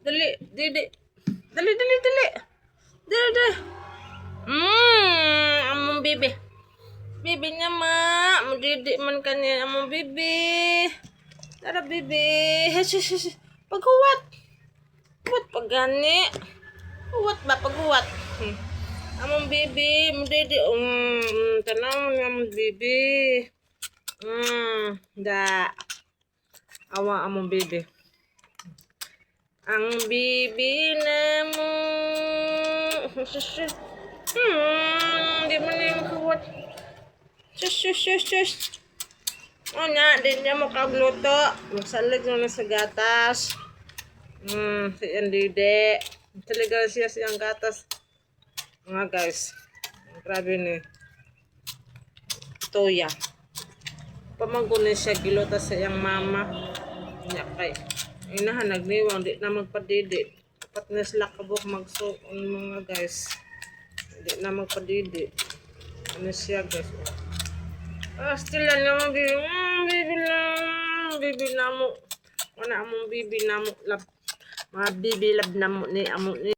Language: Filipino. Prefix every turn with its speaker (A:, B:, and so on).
A: Dali, dili. Dali, dali, dali. Dali, dali. Among bibi. Bibi niya ma. Mudidi man kanya among bibi. Tara bibi. Hush, hush, hush. Paghuwat. Huwat pagani. Huwat ba paghuwat? Among bibi. Mudidi. Tanaw niya among bibi. Da. Awa among bibi. Ang bibi na mo. Di mo na yung kuwat. Shush. O na, di niya mo kagluto. Magsalig na sa gatas. Si Andide. Talaga siya siyang gatas. Mga guys. Grabe ni. Toya. Pamangkunin siya giluto sa iyang mama. Kay inahan nagniwang di na magpadidi. Dapat na sila kabuk magsuon mga guys. Di na magpadidi. Ano siya guys. Still lang naman bibi na mo. Wala among bibi na mo. Mga bibi lab na mo ni amo ni.